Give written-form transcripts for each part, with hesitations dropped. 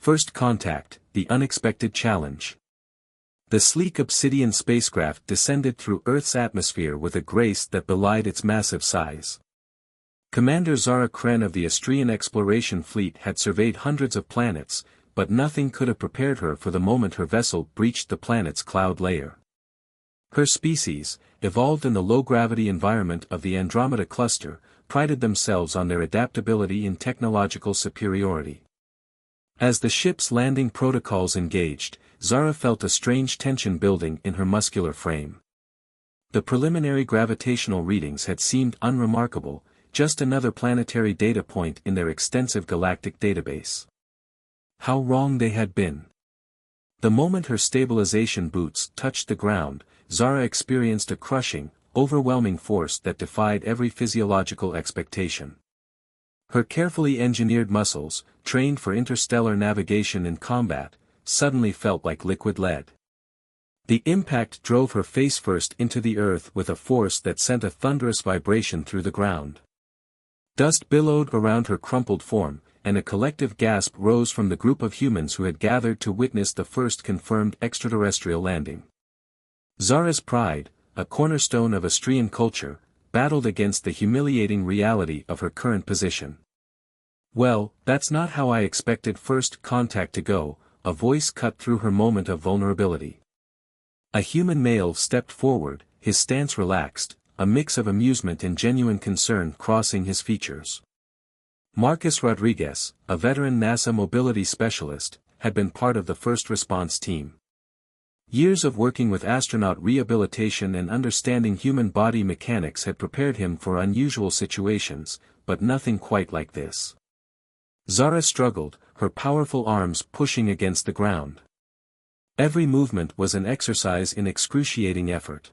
First Contact, the unexpected challenge. The sleek obsidian spacecraft descended through Earth's atmosphere with a grace that belied its massive size. Commander Zara Kren of the Sci-Fi Exploration fleet had surveyed hundreds of planets, but nothing could have prepared her for the moment her vessel breached the planet's cloud layer. Her species, evolved in the low-gravity environment of the Andromeda cluster, prided themselves on their adaptability and technological superiority. As the ship's landing protocols engaged, Zara felt a strange tension building in her muscular frame. The preliminary gravitational readings had seemed unremarkable, just another planetary data point in their extensive galactic database. How wrong they had been. The moment her stabilization boots touched the ground, Zara experienced a crushing, overwhelming force that defied every physiological expectation. Her carefully engineered muscles, trained for interstellar navigation and combat, suddenly felt like liquid lead. The impact drove her face first into the earth with a force that sent a thunderous vibration through the ground. Dust billowed around her crumpled form, and a collective gasp rose from the group of humans who had gathered to witness the first confirmed extraterrestrial landing. Zara's pride, a cornerstone of Astrian culture, battled against the humiliating reality of her current position. "Well, that's not how I expected First Contact to go," a voice cut through her moment of vulnerability. A human male stepped forward, his stance relaxed, a mix of amusement and genuine concern crossing his features. Marcus Rodriguez, a veteran NASA mobility specialist, had been part of the first response team. Years of working with astronaut rehabilitation and understanding human body mechanics had prepared him for unusual situations, but nothing quite like this. Zara struggled, her powerful arms pushing against the ground. Every movement was an exercise in excruciating effort.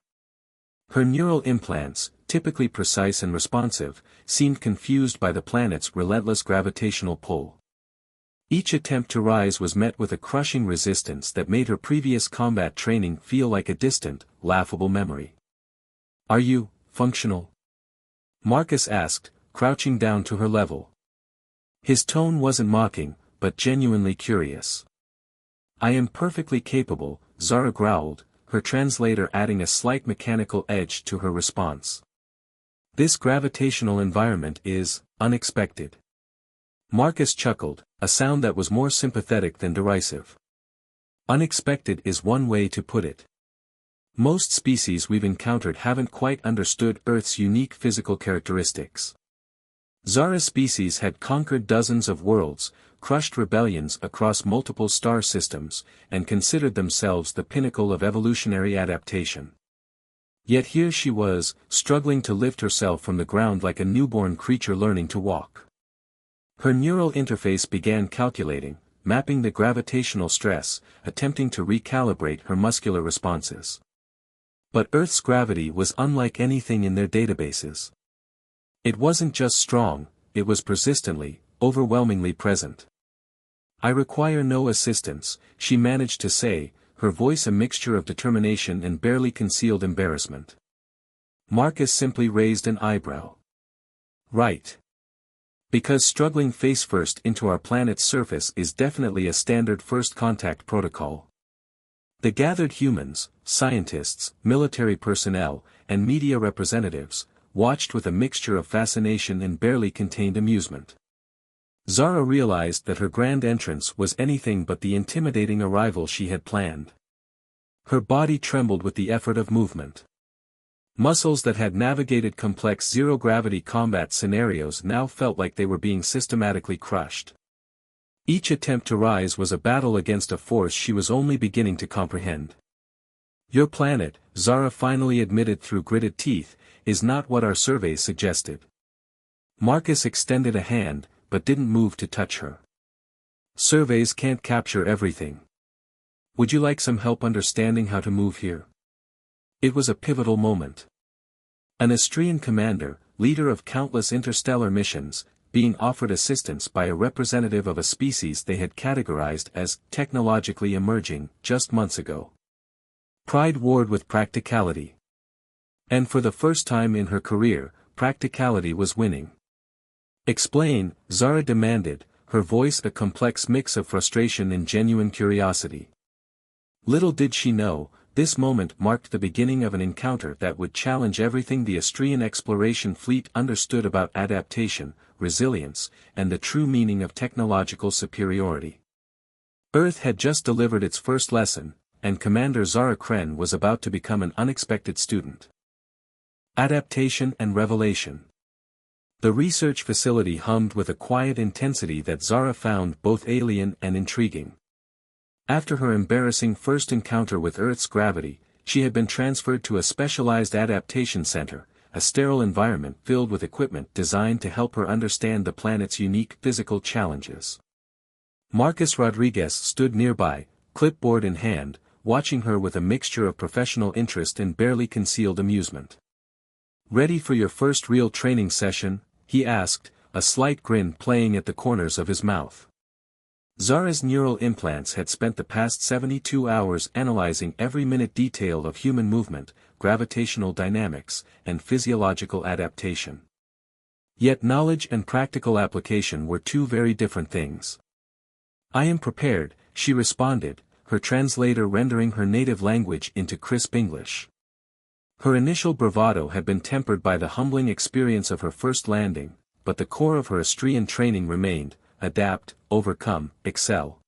Her neural implants, typically precise and responsive, seemed confused by the planet's relentless gravitational pull. Each attempt to rise was met with a crushing resistance that made her previous combat training feel like a distant, laughable memory. "Are you functional?" Marcus asked, crouching down to her level. His tone wasn't mocking, but genuinely curious. "I am perfectly capable," Zara growled, her translator adding a slight mechanical edge to her response. "This gravitational environment is unexpected." Marcus chuckled, a sound that was more sympathetic than derisive. "Unexpected is one way to put it. Most species we've encountered haven't quite understood Earth's unique physical characteristics. Zara's species had conquered dozens of worlds, crushed rebellions across multiple star systems, and considered themselves the pinnacle of evolutionary adaptation. Yet here she was, struggling to lift herself from the ground like a newborn creature learning to walk. Her neural interface began calculating, mapping the gravitational stress, attempting to recalibrate her muscular responses. But Earth's gravity was unlike anything in their databases. It wasn't just strong, it was persistently, overwhelmingly present. "I require no assistance," she managed to say, her voice a mixture of determination and barely concealed embarrassment. Marcus simply raised an eyebrow. "Right. Because struggling face first into our planet's surface is definitely a standard first contact protocol." The gathered humans, scientists, military personnel, and media representatives, watched with a mixture of fascination and barely contained amusement. Zara realized that her grand entrance was anything but the intimidating arrival she had planned. Her body trembled with the effort of movement. Muscles that had navigated complex zero-gravity combat scenarios now felt like they were being systematically crushed. Each attempt to rise was a battle against a force she was only beginning to comprehend. "Your planet," Zara finally admitted through gritted teeth, "is not what our surveys suggested." Marcus extended a hand, but didn't move to touch her. "Surveys can't capture everything. Would you like some help understanding how to move here?" It was a pivotal moment. An Astrian commander, leader of countless interstellar missions, being offered assistance by a representative of a species they had categorized as technologically emerging just months ago. Pride warred with practicality. And for the first time in her career, practicality was winning. "Explain," Zara demanded, her voice a complex mix of frustration and genuine curiosity. Little did she know, this moment marked the beginning of an encounter that would challenge everything the Austrian exploration fleet understood about adaptation, resilience, and the true meaning of technological superiority. Earth had just delivered its first lesson, and Commander Zara Kren was about to become an unexpected student. Adaptation and revelation. The research facility hummed with a quiet intensity that Zara found both alien and intriguing. After her embarrassing first encounter with Earth's gravity, she had been transferred to a specialized adaptation center, a sterile environment filled with equipment designed to help her understand the planet's unique physical challenges. Marcus Rodriguez stood nearby, clipboard in hand, watching her with a mixture of professional interest and barely concealed amusement. "Ready for your first real training session?" he asked, a slight grin playing at the corners of his mouth. Zara's neural implants had spent the past 72 hours analyzing every minute detail of human movement, gravitational dynamics, and physiological adaptation. Yet knowledge and practical application were two very different things. "I am prepared," she responded, her translator rendering her native language into crisp English. Her initial bravado had been tempered by the humbling experience of her first landing, but the core of her Austrian training remained: adapt, overcome, excel.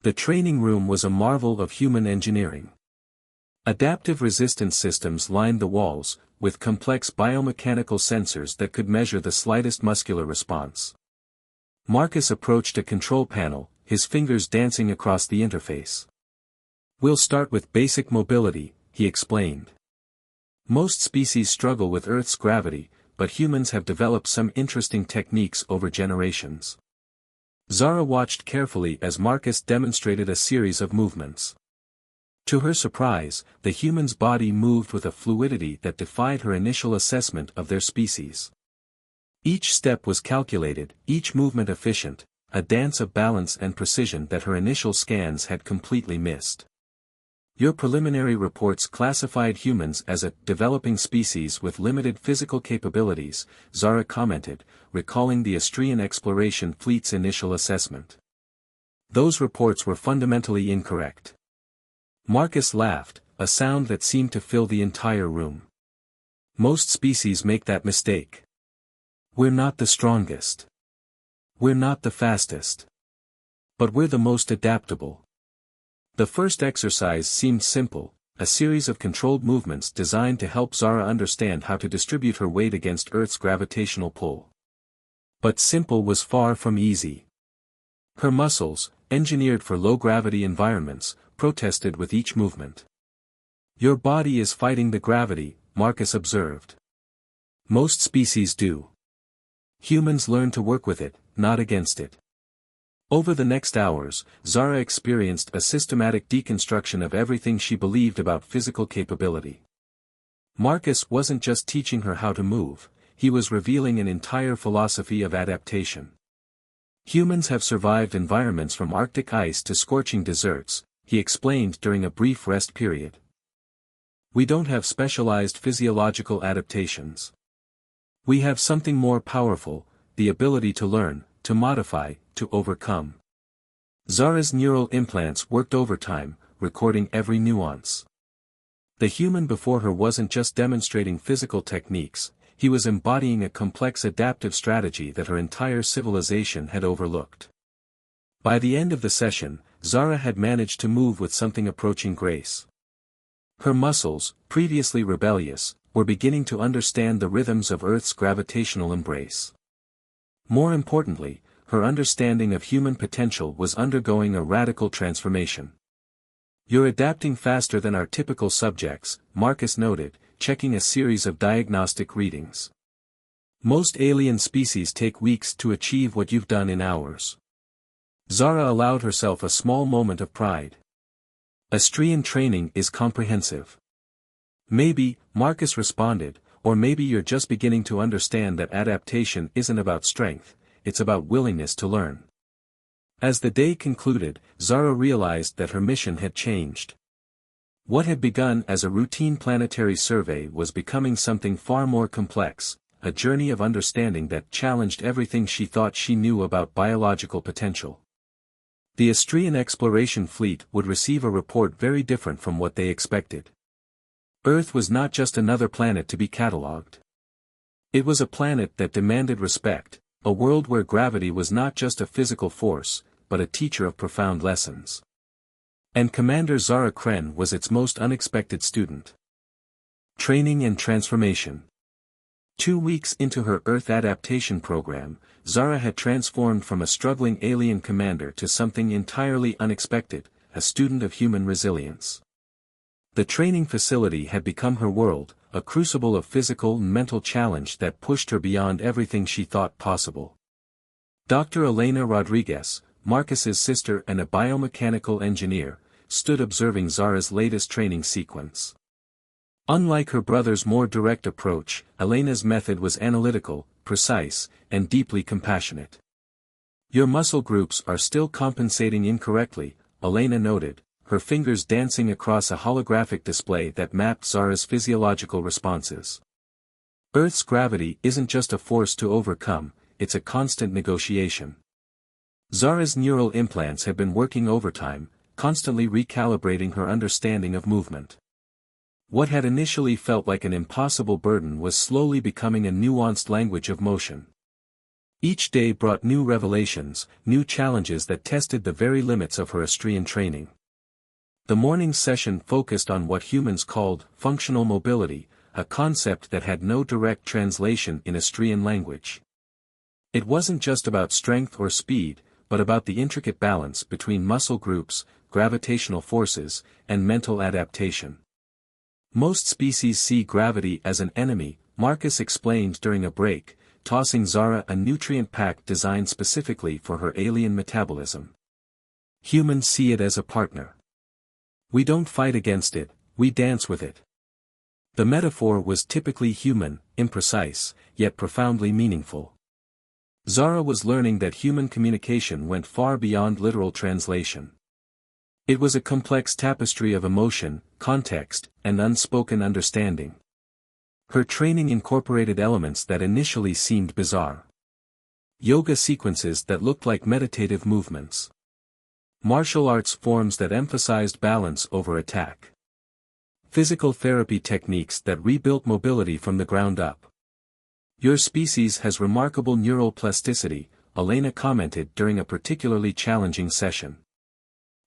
The training room was a marvel of human engineering. Adaptive resistance systems lined the walls, with complex biomechanical sensors that could measure the slightest muscular response. Marcus approached a control panel, his fingers dancing across the interface. "We'll start with basic mobility," he explained. "Most species struggle with Earth's gravity, but humans have developed some interesting techniques over generations." Zara watched carefully as Marcus demonstrated a series of movements. To her surprise, the human's body moved with a fluidity that defied her initial assessment of their species. Each step was calculated, each movement efficient, a dance of balance and precision that her initial scans had completely missed. "Your preliminary reports classified humans as a developing species with limited physical capabilities," Zara commented, recalling the Austrian exploration fleet's initial assessment. "Those reports were fundamentally incorrect." Marcus laughed, a sound that seemed to fill the entire room. "Most species make that mistake. We're not the strongest. We're not the fastest. But we're the most adaptable." The first exercise seemed simple, a series of controlled movements designed to help Zara understand how to distribute her weight against Earth's gravitational pull. But simple was far from easy. Her muscles, engineered for low-gravity environments, protested with each movement. "Your body is fighting the gravity," Marcus observed. "Most species do. Humans learn to work with it, not against it." Over the next hours, Zara experienced a systematic deconstruction of everything she believed about physical capability. Marcus wasn't just teaching her how to move, he was revealing an entire philosophy of adaptation. "Humans have survived environments from Arctic ice to scorching deserts," he explained during a brief rest period. "We don't have specialized physiological adaptations. We have something more powerful, the ability to learn, to modify, to overcome." Zara's neural implants worked overtime, recording every nuance. The human before her wasn't just demonstrating physical techniques, he was embodying a complex adaptive strategy that her entire civilization had overlooked. By the end of the session, Zara had managed to move with something approaching grace. Her muscles, previously rebellious, were beginning to understand the rhythms of Earth's gravitational embrace. More importantly, her understanding of human potential was undergoing a radical transformation. "You're adapting faster than our typical subjects," Marcus noted, checking a series of diagnostic readings. "Most alien species take weeks to achieve what you've done in hours." Zara allowed herself a small moment of pride. "Austrian training is comprehensive." "Maybe," Marcus responded, "or maybe you're just beginning to understand that adaptation isn't about strength, it's about willingness to learn." As the day concluded, Zara realized that her mission had changed. What had begun as a routine planetary survey was becoming something far more complex, a journey of understanding that challenged everything she thought she knew about biological potential. The Astrian exploration fleet would receive a report very different from what they expected. Earth was not just another planet to be catalogued. It was a planet that demanded respect, a world where gravity was not just a physical force, but a teacher of profound lessons. And Commander Zara Kren was its most unexpected student. Training and transformation. 2 weeks into her Earth adaptation program, Zara had transformed from a struggling alien commander to something entirely unexpected, a student of human resilience. The training facility had become her world, a crucible of physical and mental challenge that pushed her beyond everything she thought possible. Dr. Elena Rodriguez, Marcus's sister and a biomechanical engineer, stood observing Zara's latest training sequence. Unlike her brother's more direct approach, Elena's method was analytical, precise, and deeply compassionate. "Your muscle groups are still compensating incorrectly," Elena noted, her fingers dancing across a holographic display that mapped Zara's physiological responses. "Earth's gravity isn't just a force to overcome, it's a constant negotiation." Zara's neural implants had been working overtime, constantly recalibrating her understanding of movement. What had initially felt like an impossible burden was slowly becoming a nuanced language of motion. Each day brought new revelations, new challenges that tested the very limits of her Astrian training. The morning session focused on what humans called functional mobility, a concept that had no direct translation in Astrian language. It wasn't just about strength or speed, but about the intricate balance between muscle groups, gravitational forces, and mental adaptation. "Most species see gravity as an enemy," Marcus explained during a break, tossing Zara a nutrient pack designed specifically for her alien metabolism. "Humans see it as a partner. We don't fight against it, we dance with it." The metaphor was typically human, imprecise, yet profoundly meaningful. Zara was learning that human communication went far beyond literal translation. It was a complex tapestry of emotion, context, and unspoken understanding. Her training incorporated elements that initially seemed bizarre. Yoga sequences that looked like meditative movements. Martial arts forms that emphasized balance over attack. Physical therapy techniques that rebuilt mobility from the ground up. "Your species has remarkable neural plasticity," Elena commented during a particularly challenging session.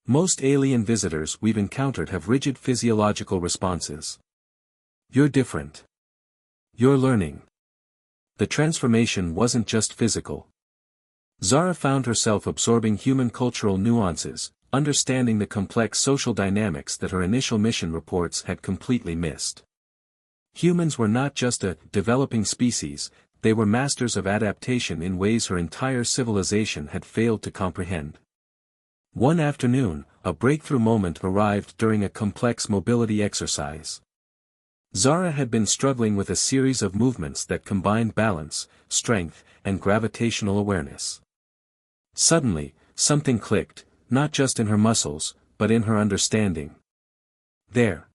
"Most alien visitors we've encountered have rigid physiological responses. You're different. You're learning." The transformation wasn't just physical. Zara found herself absorbing human cultural nuances, understanding the complex social dynamics that her initial mission reports had completely missed. Humans were not just a developing species, they were masters of adaptation in ways her entire civilization had failed to comprehend. One afternoon, a breakthrough moment arrived during a complex mobility exercise. Zara had been struggling with a series of movements that combined balance, strength, and gravitational awareness. Suddenly, something clicked, not just in her muscles, but in her understanding. "There!"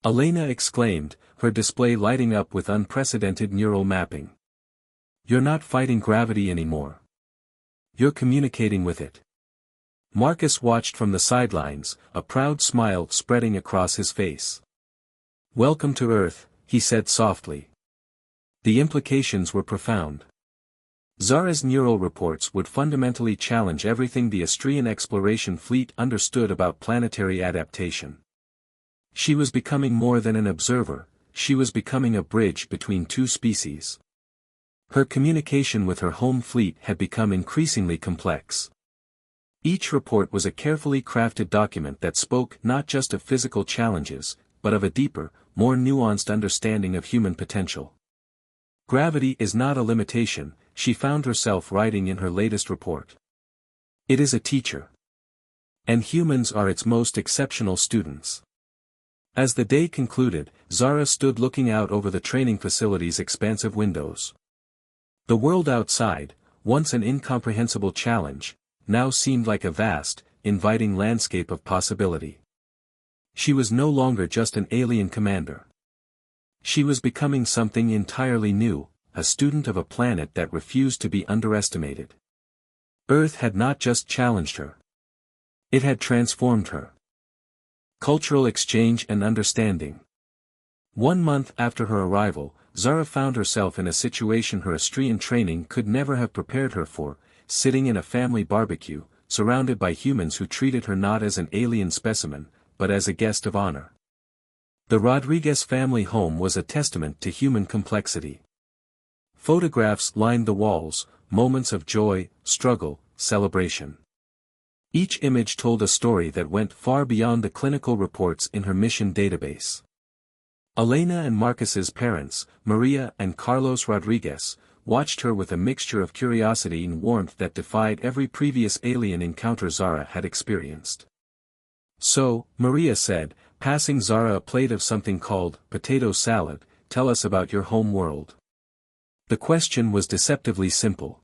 Elena exclaimed, her display lighting up with unprecedented neural mapping. "You're not fighting gravity anymore. You're communicating with it." Marcus watched from the sidelines, a proud smile spreading across his face. "Welcome to Earth," he said softly. The implications were profound. Zara's neural reports would fundamentally challenge everything the Astrian exploration fleet understood about planetary adaptation. She was becoming more than an observer, she was becoming a bridge between two species. Her communication with her home fleet had become increasingly complex. Each report was a carefully crafted document that spoke not just of physical challenges, but of a deeper, more nuanced understanding of human potential. "Gravity is not a limitation," she found herself writing in her latest report. "It is a teacher. And humans are its most exceptional students." As the day concluded, Zara stood looking out over the training facility's expansive windows. The world outside, once an incomprehensible challenge, now seemed like a vast, inviting landscape of possibility. She was no longer just an alien commander. She was becoming something entirely new, a student of a planet that refused to be underestimated. Earth had not just challenged her. It had transformed her. Cultural exchange and understanding. 1 month after her arrival, Zara found herself in a situation her Astrian training could never have prepared her for, sitting in a family barbecue, surrounded by humans who treated her not as an alien specimen, but as a guest of honor. The Rodriguez family home was a testament to human complexity. Photographs lined the walls, moments of joy, struggle, celebration. Each image told a story that went far beyond the clinical reports in her mission database. Elena and Marcus's parents, Maria and Carlos Rodriguez, watched her with a mixture of curiosity and warmth that defied every previous alien encounter Zara had experienced. "So," Maria said, passing Zara a plate of something called potato salad, "tell us about your home world." The question was deceptively simple.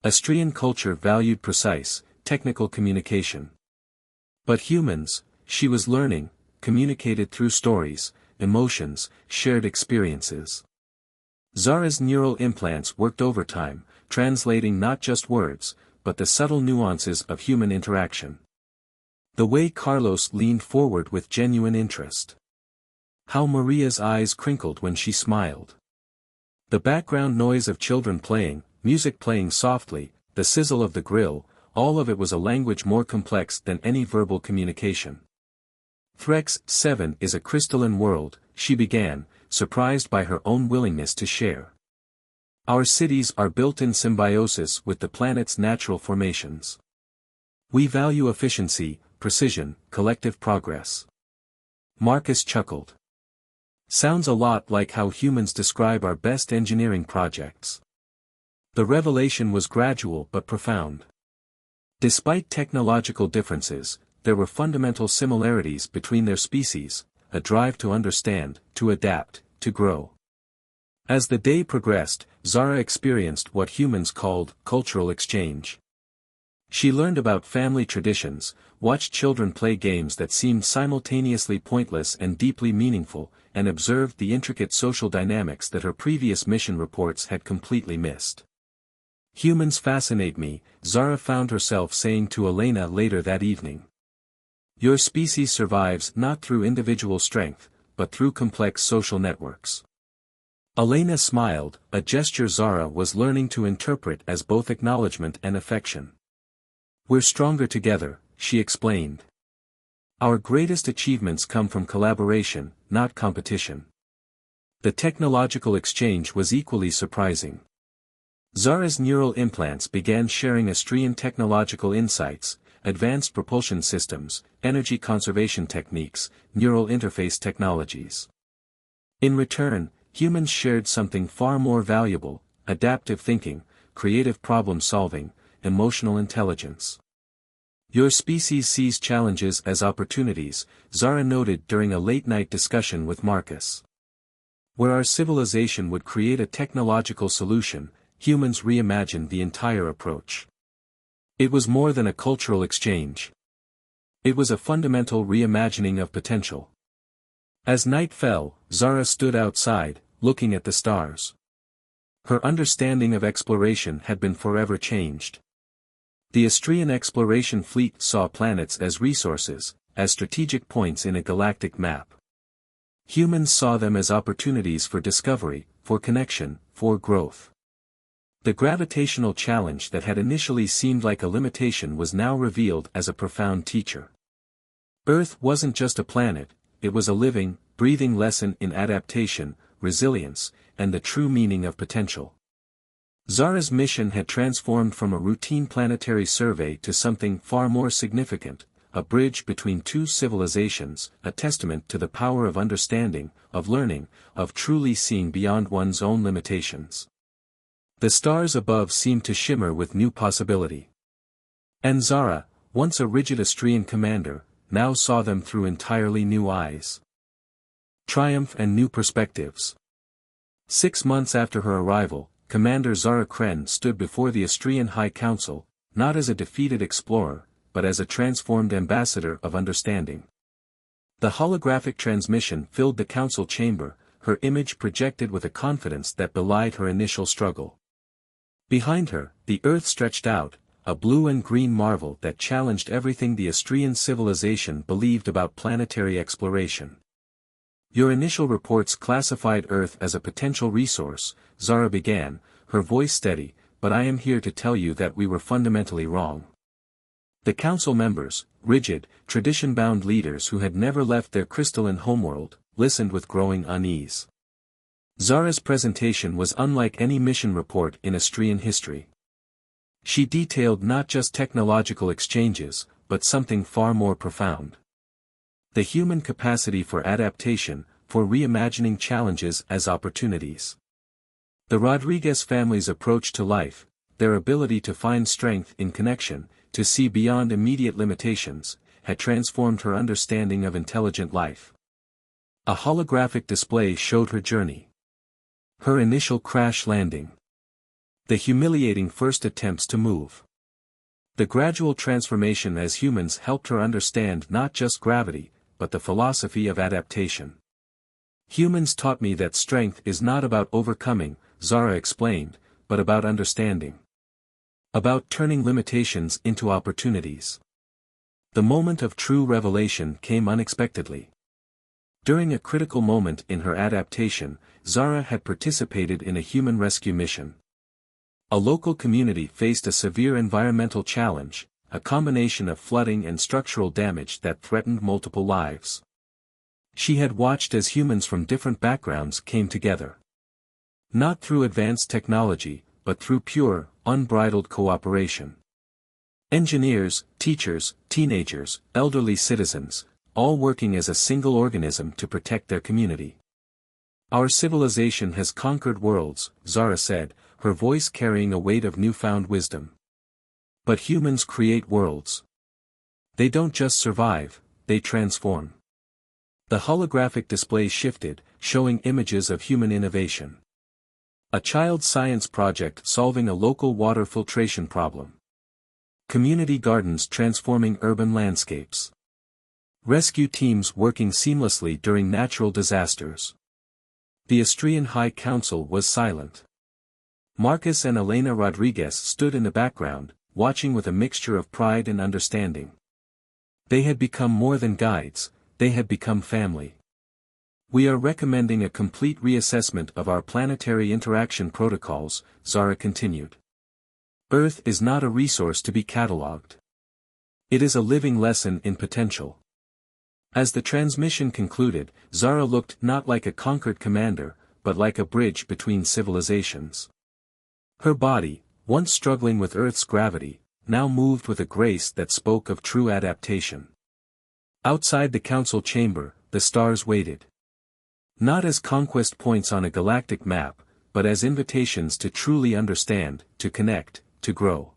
Astrian culture valued precise, technical communication. But humans, she was learning, communicated through stories, emotions, shared experiences. Zara's neural implants worked overtime, translating not just words, but the subtle nuances of human interaction. The way Carlos leaned forward with genuine interest. How Maria's eyes crinkled when she smiled. The background noise of children playing, music playing softly, the sizzle of the grill, all of it was a language more complex than any verbal communication. Threx 7 is a crystalline world, she began, surprised by her own willingness to share. Our cities are built in symbiosis with the planet's natural formations. We value efficiency, precision, collective progress. Marcus chuckled. Sounds a lot like how humans describe our best engineering projects. The revelation was gradual but profound. Despite technological differences, there were fundamental similarities between their species, a drive to understand, to adapt, to grow. As the day progressed, Zara experienced what humans called cultural exchange. She learned about family traditions, watched children play games that seemed simultaneously pointless and deeply meaningful, and observed the intricate social dynamics that her previous mission reports had completely missed. "Humans fascinate me," Zara found herself saying to Elena later that evening. "Your species survives not through individual strength, but through complex social networks." Elena smiled, a gesture Zara was learning to interpret as both acknowledgement and affection. "We're stronger together," she explained. "Our greatest achievements come from collaboration, not competition." The technological exchange was equally surprising. Zara's neural implants began sharing Astrian technological insights, advanced propulsion systems, energy conservation techniques, neural interface technologies. In return, humans shared something far more valuable: adaptive thinking, creative problem solving, emotional intelligence. "Your species sees challenges as opportunities," Zara noted during a late-night discussion with Marcus. "Where our civilization would create a technological solution, humans reimagined the entire approach." It was more than a cultural exchange. It was a fundamental reimagining of potential. As night fell, Zara stood outside, looking at the stars. Her understanding of exploration had been forever changed. The Astrian exploration fleet saw planets as resources, as strategic points in a galactic map. Humans saw them as opportunities for discovery, for connection, for growth. The gravitational challenge that had initially seemed like a limitation was now revealed as a profound teacher. Earth wasn't just a planet, it was a living, breathing lesson in adaptation, resilience, and the true meaning of potential. Zara's mission had transformed from a routine planetary survey to something far more significant, a bridge between two civilizations, a testament to the power of understanding, of learning, of truly seeing beyond one's own limitations. The stars above seemed to shimmer with new possibility. And Zara, once a rigid Astrian commander, now saw them through entirely new eyes. Triumph and new perspectives. 6 months after her arrival, Commander Zara Kren stood before the Astrian High Council, not as a defeated explorer, but as a transformed ambassador of understanding. The holographic transmission filled the council chamber, her image projected with a confidence that belied her initial struggle. Behind her, the earth stretched out, a blue and green marvel that challenged everything the Astrian civilization believed about planetary exploration. Your initial reports classified Earth as a potential resource, Zara began, her voice steady, but I am here to tell you that we were fundamentally wrong. The council members, rigid, tradition-bound leaders who had never left their crystalline homeworld, listened with growing unease. Zara's presentation was unlike any mission report in Astrian history. She detailed not just technological exchanges, but something far more profound. The human capacity for adaptation, for reimagining challenges as opportunities. The Rodriguez family's approach to life, their ability to find strength in connection, to see beyond immediate limitations, had transformed her understanding of intelligent life. A holographic display showed her journey. Her initial crash landing. The humiliating first attempts to move. The gradual transformation as humans helped her understand not just gravity, but the philosophy of adaptation. Humans taught me that strength is not about overcoming, Zara explained, but about understanding. About turning limitations into opportunities. The moment of true revelation came unexpectedly. During a critical moment in her adaptation, Zara had participated in a human rescue mission. A local community faced a severe environmental challenge, a combination of flooding and structural damage that threatened multiple lives. She had watched as humans from different backgrounds came together. Not through advanced technology, but through pure, unbridled cooperation. Engineers, teachers, teenagers, elderly citizens, all working as a single organism to protect their community. Our civilization has conquered worlds, Zara said, her voice carrying a weight of newfound wisdom. But humans create worlds. They don't just survive, they transform. The holographic display shifted, showing images of human innovation. A child science project solving a local water filtration problem. Community gardens transforming urban landscapes. Rescue teams working seamlessly during natural disasters. The Astrian High Council was silent. Marcus and Elena Rodriguez stood in the background, watching with a mixture of pride and understanding. They had become more than guides, they had become family. We are recommending a complete reassessment of our planetary interaction protocols, Zara continued. Earth is not a resource to be catalogued. It is a living lesson in potential. As the transmission concluded, Zara looked not like a conquered commander, but like a bridge between civilizations. Her body, once struggling with Earth's gravity, now moved with a grace that spoke of true adaptation. Outside the council chamber, the stars waited. Not as conquest points on a galactic map, but as invitations to truly understand, to connect, to grow.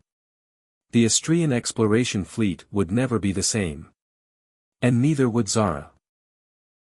The Astrian exploration fleet would never be the same. And neither would Zara.